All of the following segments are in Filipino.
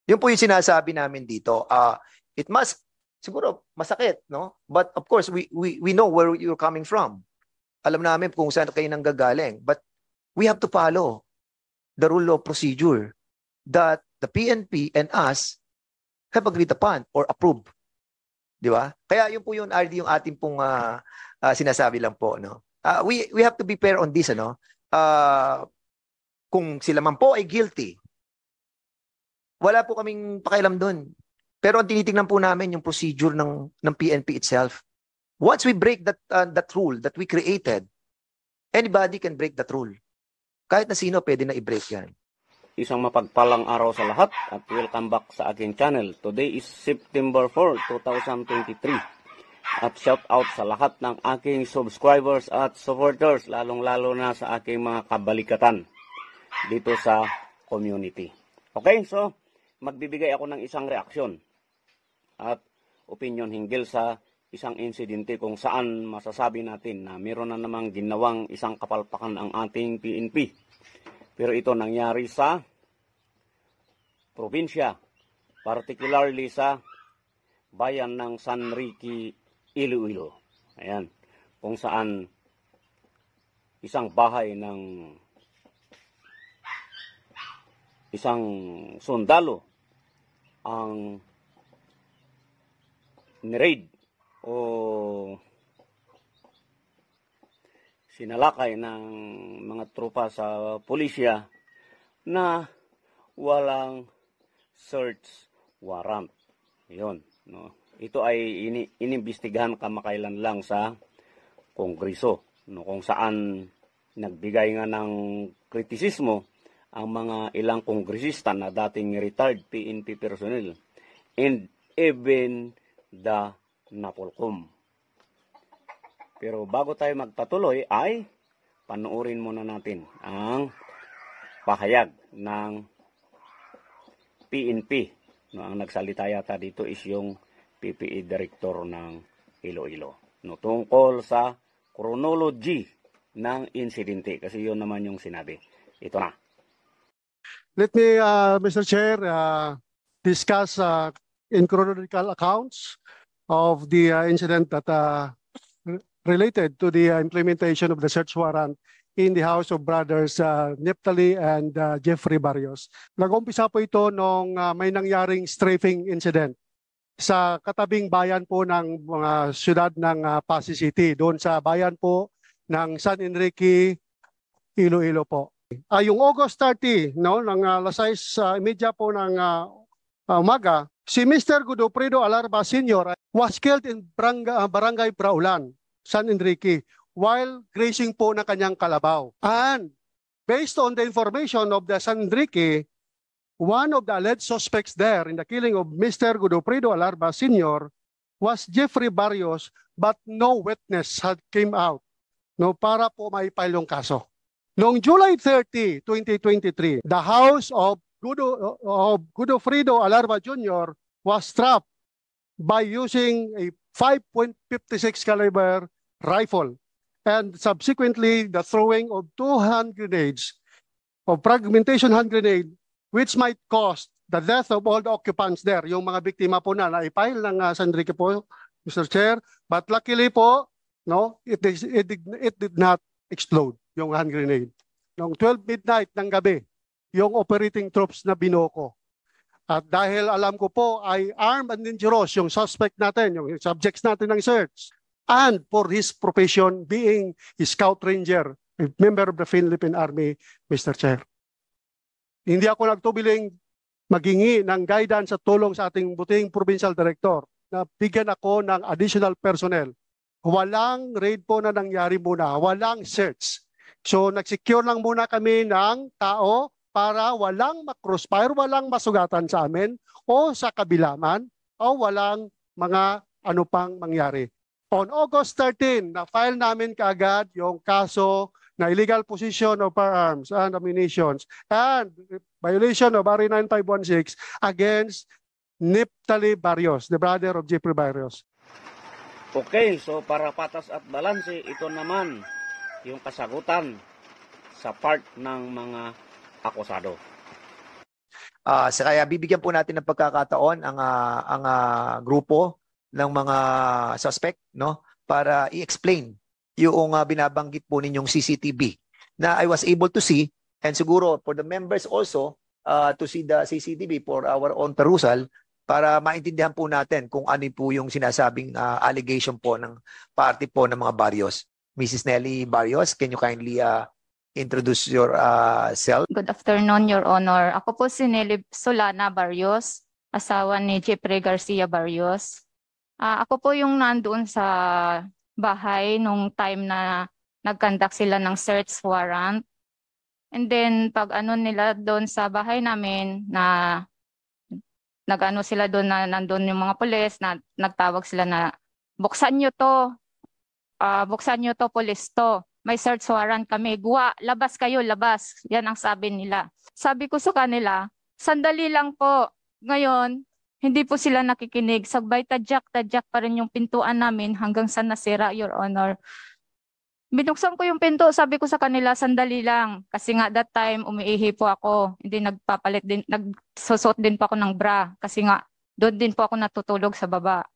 Yun po yung sinasabi namin dito. It must, siguro, masakit, no? But of course, we know where you're coming from. Alam namin kung saan kayo nanggagaling. But we have to follow the rule of procedure that the PNP and us have agreed upon or approved. Di ba? Kaya yun po yun, RD, yung ating pong sinasabi lang po. No? We have to be fair on this. Ano? Kung sila man po ay guilty, wala po kaming pakialam doon. Pero ang tinitingnan po namin yung procedure ng PNP itself. Once we break that rule that we created, anybody can break that rule. Kahit na sino, pwede na i-break yan. Isang mapagpalang araw sa lahat at welcome back sa aking channel. Today is September 4, 2023. At shout out sa lahat ng aking subscribers at supporters, lalong-lalo na sa aking mga kabalikatan dito sa community. Okay, so magbibigay ako ng isang reaksyon at opinion hinggil sa isang insidente kung saan masasabi natin na meron na namang ginawang isang kapalpakan ang ating PNP. Pero ito nangyari sa probinsya, particularly sa bayan ng San Ricky, Iloilo. Ayan, kung saan isang bahay ng isang sundalo ang ni-raid o sinalakay ng mga tropa sa pulisya na walang search warrant. Yun, no? Ito ay inimbestigahan kamakailan lang sa Kongreso, no? Kung saan nagbigay nga ng kritisismo ang mga ilang kongresista na dating retired PNP personnel and even the Napolcom. Pero bago tayo magpatuloy ay panoorin muna natin ang pahayag ng PNP. No, ang nagsalita yata dito is yung PPE Director ng Iloilo. No, tungkol sa chronology ng insidente. Kasi yun naman yung sinabi. Ito na. Let me, Mr. Chair, discuss in chronological accounts of the incident that related to the implementation of the search warrant in the house of brothers Neptali and Jeffrey Barrios. Nag-umpisa po ito nung may nangyaring strafing incident sa katabing bayan po ng mga syudad ng Pasig City, doon sa bayan po ng San Enrique, Iloilo po. Yung August 30, no, ng alas 6:30 po ng umaga, si Mr. Godofredo Alarba Sr. was killed in Barangay Braulan, San Enrique, while grazing po ng kanyang kalabaw. And based on the information of the San Enrique, one of the alleged suspects there in the killing of Mr. Godofredo Alarba Sr. was Jeffrey Barrios, but no witness had came out, no, para po maipile yung kaso. Noong July 30, 2023, the house of Godofredo Alarba Jr. was trapped by using a 5.56 caliber rifle and subsequently the throwing of 2 hand grenades of fragmentation hand grenade, which might cost the death of all the occupants there. Yung mga biktima po na naipile ng San Enrique po, Mr. Chair, but luckily po, no, it did not explode yung hand grenade. Noong 12 midnight ng gabi, yung operating troops na binoko. At dahil alam ko po ay armed and dangerous yung suspect natin, yung subjects natin ng search, and for his profession being a scout ranger, a member of the Philippine Army, Mr. Chair. Hindi ako nagtubiling maghingi ng guidance at tulong sa ating buting provincial director na bigyan ako ng additional personnel. Walang raid po na nangyari muna, walang search. So nagsecure lang muna kami ng tao para walang makrossfire, walang masugatan sa amin o sa kabilaman o walang mga ano pang mangyari. On August 13, na-file namin kaagad yung kaso na illegal possession of firearms and ammunitions and violation of RA 9516 against Neptali Barrios, the brother of Jeffrey Barrios. Okay, so para patas at balanse, ito naman yung kasagutan sa part ng mga akusado. Kaya bibigyan po natin ng pagkakataon ang grupo ng mga suspect, no, para i-explain yung binabanggit po ninyong CCTV na I was able to see, and siguro for the members also to see the CCTV for our own perusal para maintindihan po natin kung ano po yung sinasabing allegation po ng party po ng mga Barrios. Mrs. Nelly Barrios, can you kindly introduce yourself? Good afternoon, Your Honor. Ako po si Nelly Solana Barrios, asawa ni Jeffrey Garcia Barrios. Ako po yung nandoon sa bahay nung time na nag-conduct sila ng search warrant. And then pag ano nila doon sa bahay namin na nag-ano sila doon na nandoon yung mga pulis na nagtawag sila na buksan nyo to, pulis to. May search warrant kami. Guwa, labas kayo, labas. Yan ang sabi nila. Sabi ko sa kanila, sandali lang po. Ngayon, hindi po sila nakikinig. Sagbay tadyak pa rin yung pintuan namin hanggang sa nasira, Your Honor. Binuksan ko yung pinto, sabi ko sa kanila, sandali lang. Kasi nga that time, umiihi po ako. Hindi nagpapalit din, nagsusot din po ako ng bra. Kasi nga, doon din po ako natutulog sa baba.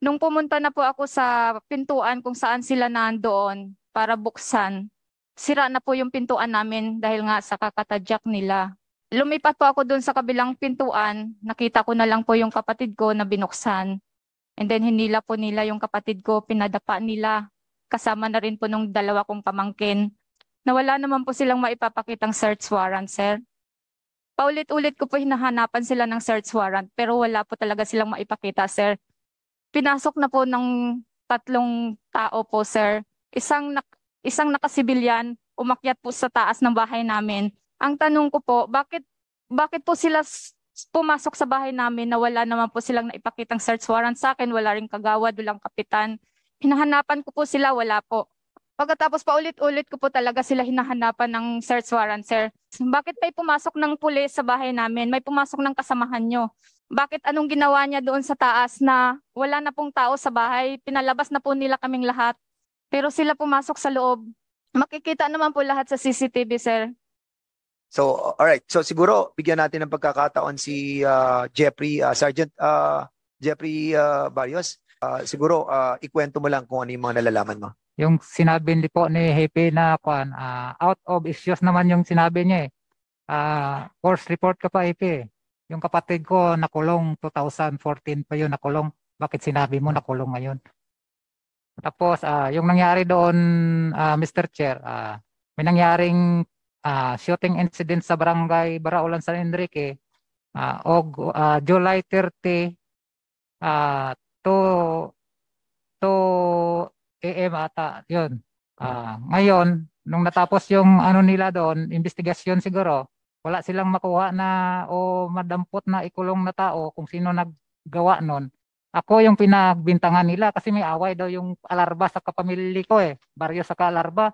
Nung pumunta na po ako sa pintuan kung saan sila nandoon para buksan, sira na po yung pintuan namin dahil nga sa kakatadyak nila. Lumipat po ako doon sa kabilang pintuan, nakita ko na lang po yung kapatid ko na binuksan. And then hinila po nila yung kapatid ko, pinadapa nila. Kasama na rin po nung dalawa kong pamangkin. Na wala naman po silang maipapakitang search warrant, sir. Paulit-ulit ko po hinahanapan sila ng search warrant pero wala po talaga silang maipakita, sir. Pinasok na po ng 3 tao po, sir. Isang nakasibilyan, umakyat po sa taas ng bahay namin. Ang tanong ko po, bakit po sila pumasok sa bahay namin na wala naman po silang naipakitang search warrant sa akin, wala ring kagawad, walang kapitan. Hinahanapan ko po sila, wala po. Pagkatapos paulit-ulit ko po talaga sila hinahanapan ng search warrant, sir. Bakit may pumasok ng pulis sa bahay namin? May pumasok ng kasamahan nyo. Bakit anong ginawa niya doon sa taas na wala na pong tao sa bahay? Pinalabas na po nila kaming lahat. Pero sila pumasok sa loob. Makikita naman po lahat sa CCTV, sir. So, all right. So siguro bigyan natin ng pagkakataon si Jeffrey, Sergeant Jeffrey Barrios. Siguro ikwento mo lang kung ano yung mga nalalaman mo. Yung sinabi po ni Hepe na out of issues naman yung sinabi niya Force report ka pa, Hepe. Yung kapatid ko nakulong 2014 pa yun nakulong. Bakit sinabi mo nakulong ngayon? Tapos yung nangyari doon, Mr. Chair, may nangyaring shooting incident sa barangay Baraulan, San Enrique July 30 to AM ata yun. Ngayon nung natapos yung ano nila doon, investigasyon siguro, wala silang makuha na o madampot na ikulong na tao kung sino naggawa nun. Ako yung pinagbintangan nila kasi may away daw yung Alarba sa kapamilya ko Barrio sa Alarba.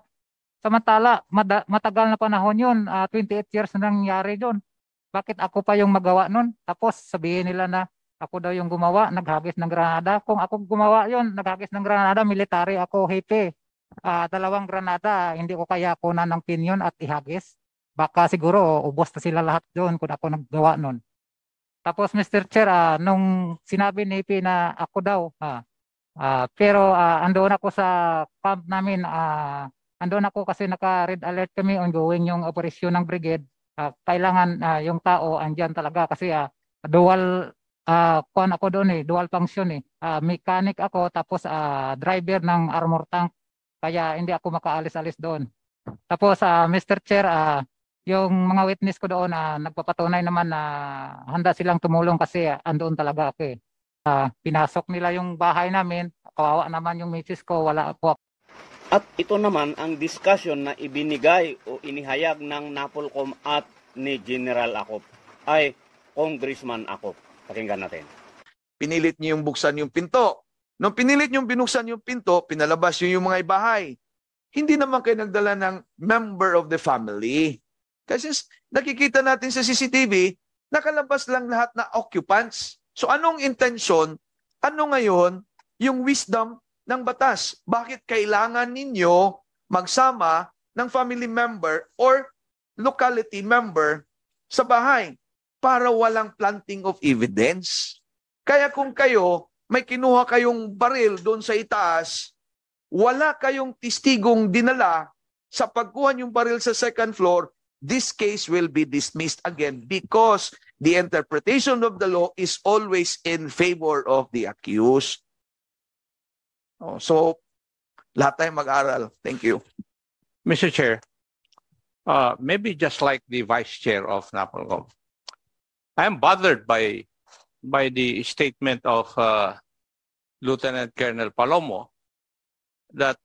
Samantala, matagal na panahon yun, 28 years na nangyari doon. Bakit ako pa yung magawa nun? Tapos sabihin nila na ako daw yung gumawa, naghagis ng granada. Kung ako gumawa yun, naghagis ng granada, military ako, Hepe. 2 granada, hindi ko kaya kunan ng pinyon at ihagis. Baka siguro ubos na sila lahat doon kung ako naggawa nun. Tapos Mr. Chair, nung sinabi ni Hepe na ako daw, pero andoon ako sa camp namin, andun ako kasi naka-red alert kami ongoing yung operasyon ng brigade. Kailangan yung tao andyan talaga kasi dual ako doon dual function mechanic ako tapos driver ng armor tank. Kaya hindi ako makaalis-alis doon. Tapos Mr. Chair, yung mga witness ko doon nagpapatunay naman na handa silang tumulong kasi andoon talaga ako pinasok nila yung bahay namin. Kawawa naman yung misis ko, wala po. At ito naman ang discussion na ibinigay o inihayag ng NAPOLCOM at ni General Acop ay Congressman Acop. Pakinggan natin. Pinilit niyo yung buksan yung pinto. Nung pinilit niyo binuksan yung pinto, pinalabas niyo yung mga bahay. Hindi naman kayo nagdala ng member of the family. Kasi nakikita natin sa CCTV, nakalabas lang lahat na occupants. So anong intention? Ano ngayon yung wisdom ng batas? Bakit kailangan ninyo magsama ng family member or locality member sa bahay? para walang planting of evidence. Kaya kung kayo, may kinuha kayong baril doon sa itaas, wala kayong testigong dinala sa pagkuha yung baril sa second floor, this case will be dismissed again because the interpretation of the law is always in favor of the accused. So, lahat tayo mag-aral. Thank you. Mr. Chair, maybe just like the Vice Chair of NAPOLCOM, I am bothered by the statement of Lieutenant Colonel Palomo that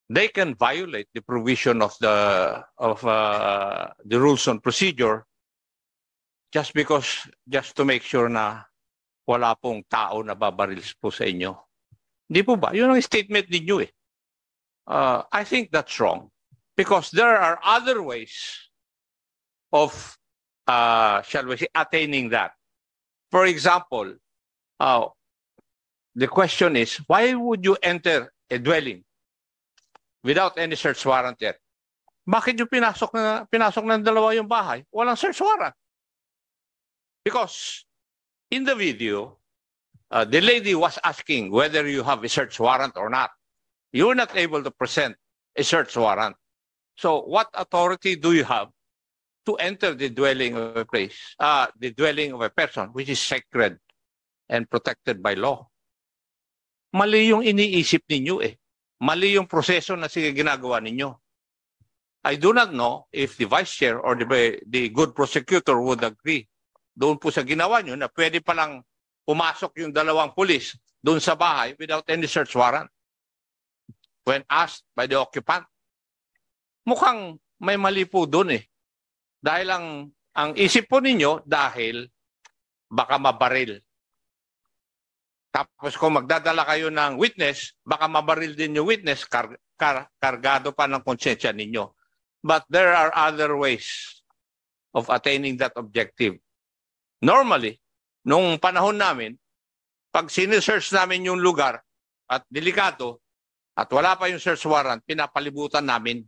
they can violate the provision of the rules on procedure just to make sure na wala pong tao na babaril po sa inyo. Di po ba? Yun ang statement ninyo eh. I think that's wrong because there are other ways of, shall we say, attaining that. For example, the question is, why would you enter a dwelling without any search warrant yet? Bakit yung pinasok ng dalawa yung bahay? Walang search warrant. Because in the video, the lady was asking whether you have a search warrant or not. You're not able to present a search warrant. So what authority do you have to enter the dwelling of a place, the dwelling of a person, which is sacred and protected by law? Mali yung iniisip ninyo eh. Mali yung proseso na sige ginagawa ninyo. I do not know if the Vice Chair or the good prosecutor would agree doon po sa ginawa nyo na pwede palang pumasok yung dalawang pulis doon sa bahay without any search warrant when asked by the occupant. Mukhang may mali po doon eh. Dahil ang isip po ninyo dahil baka mabaril. Tapos kung magdadala kayo ng witness, baka mabaril din yung witness, kargado pa ng konsensya ninyo. But there are other ways of attaining that objective. Normally, nung panahon namin, pag sinesearch namin yung lugar at delikado at wala pa yung search warrant, pinapalibutan namin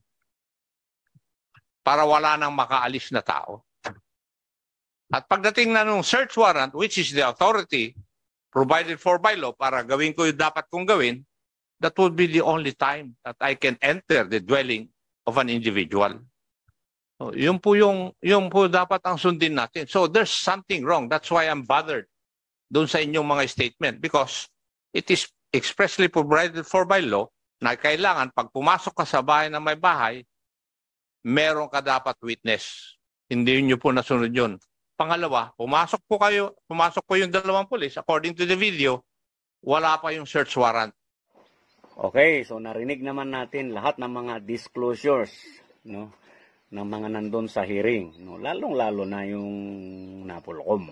para wala nang makaalis na tao. At pagdating na nung search warrant, which is the authority provided for by law para gawin ko yung dapat kong gawin, that would be the only time that I can enter the dwelling of an individual. So, yun po dapat ang sundin natin. So there's something wrong. That's why I'm bothered doon sa inyong mga statement because it is expressly provided for by law na kailangan pag pumasok ka sa bahay na may bahay, meron ka dapat witness. Hindi nyo po nasunod yun. Pangalawa, pumasok po yung dalawang pulis, according to the video, wala pa yung search warrant. Okay, so narinig naman natin lahat ng mga disclosures, no, ng mga nandun sa hearing, no, lalong-lalo na yung NAPOLCOM.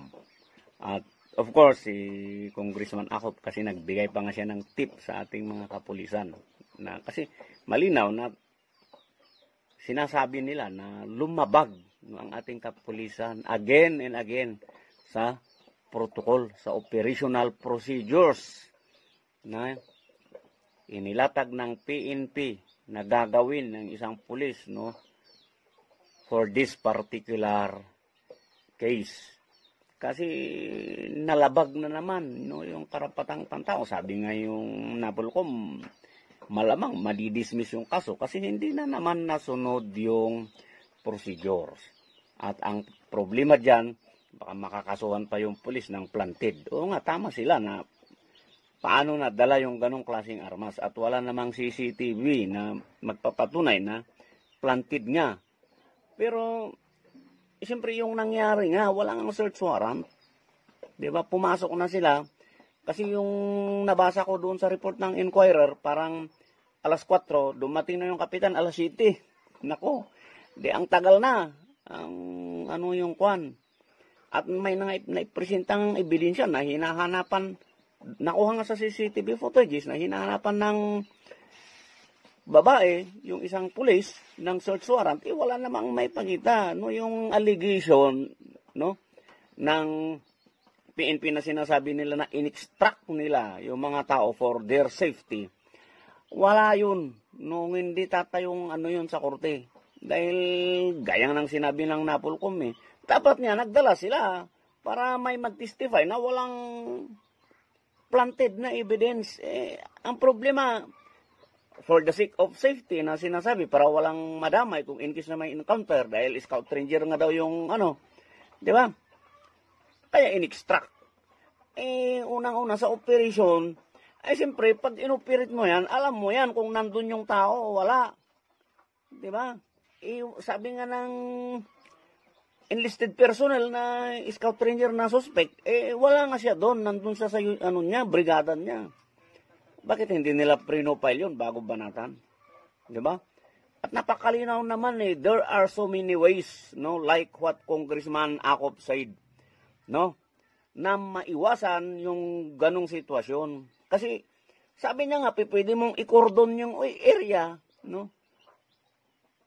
At of course, si Congressman Acop kasi nagbigay pa nga siya ng tip sa ating mga kapulisan na kasi malinaw na sinasabi nila na lumabag ang ating kapulisan again and again sa protocol, sa operational procedures na inilatag ng PNP na gagawin ng isang pulis, no, for this particular case. Kasi nalabag na naman, no, yung karapatang pantao. Sabi nga yung NAPOLCOM, malamang madidismiss yung kaso kasi hindi na naman nasunod yung procedures. At ang problema dyan, baka makakasuhan pa yung pulis ng planted. Oo nga, tama sila na paano nadala yung ganong klaseng armas at wala namang CCTV na magpapatunay na planted nga. Pero, siyempre yung nangyari nga, wala nga search warrant. Diba, pumasok na sila. Kasi yung nabasa ko doon sa report ng Inquirer, parang alas 4, dumating na yung kapitan, alas 7. Nako, di ang tagal na. Ang ano yung kwan. At may naipresentang ebidensya na hinahanapan, nakuha nga sa CCTV footages na hinahanapan ng babae, yung isang pulis ng search warrant, wala namang may pagita, no, yung allegation, no, ng PNP na sinasabi nila na in-extract nila yung mga tao for their safety. Wala yun, nung hindi tatayong ano yun sa korte. Dahil gaya ng sinabi ng NAPOLCOM Dapat niya, nagdala sila para may mag-testify na walang planted na evidence. Ang problema, for the sake of safety na sinasabi, para walang madamay kung in case na may encounter, dahil scout ranger nga daw yung di ba? Kaya in-extract. Unang-una sa operation, siyempre, pag inoperate mo yan, alam mo yan kung nandun yung tao o wala. Di ba? Sabi nga ng enlisted personnel na scout ranger na suspect, wala nga siya doon, nandun siya sa brigada niya. Bakit hindi nila pre-file yun bago banatan? Di ba? At napakalinaw naman there are so many ways, like what Congressman Acop said, na maiwasan yung ganong sitwasyon. Kasi sabi niya nga, pwede mong i-cordon yung area,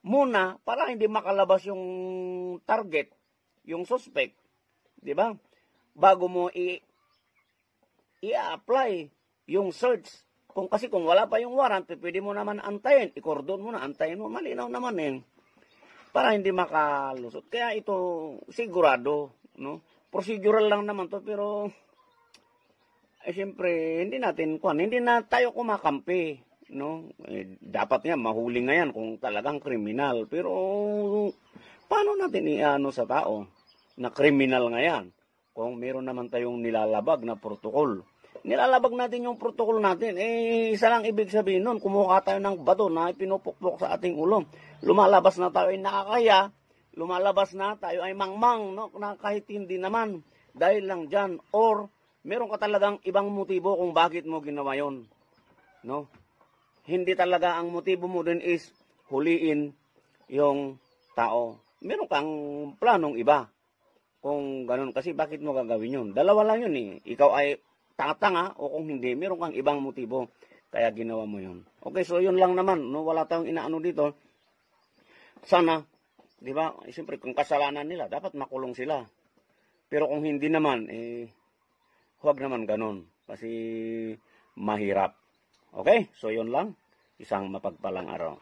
muna para hindi makalabas yung target, yung suspect, di ba? Bago mo i-apply yung search. Kasi kung wala pa yung warrant, pwede mo naman antayin, i-cordon mo na, antayin mo, malinaw naman para hindi makalusot. Kaya ito sigurado, procedural lang naman to, pero siyempre hindi na tayo kumakampi. Dapat nga mahuli nga yan kung talagang kriminal. Pero paano natin iano sa tao na kriminal nga yan kung meron naman tayong nilalabag na protocol? Nilalabag natin yung protocol natin. Isa lang ibig sabihin nun, kumuha tayo ng bato na pinupukpok sa ating ulo. Lumalabas na tayo ay nakakaya, lumalabas na tayo ay mangmang, na kahit hindi naman dahil lang dyan, or meron ka talagang ibang motibo kung bakit mo ginawa yun. Hindi talaga ang motibo mo din is huliin yung tao. Meron kang planong iba. Kung ganun, kasi bakit mo gagawin yun? Dalawa lang yun Ikaw ay tanga o kung hindi, meron kang ibang motibo. Kaya ginawa mo yun. Okay, so yun lang naman. Wala tayong inaano dito. Sana, di ba, siyempre kung kasalanan nila, dapat makulong sila. Pero kung hindi naman, huwag naman ganun. Kasi mahirap. Okay? So, yun lang. Isang mapagpalang araw.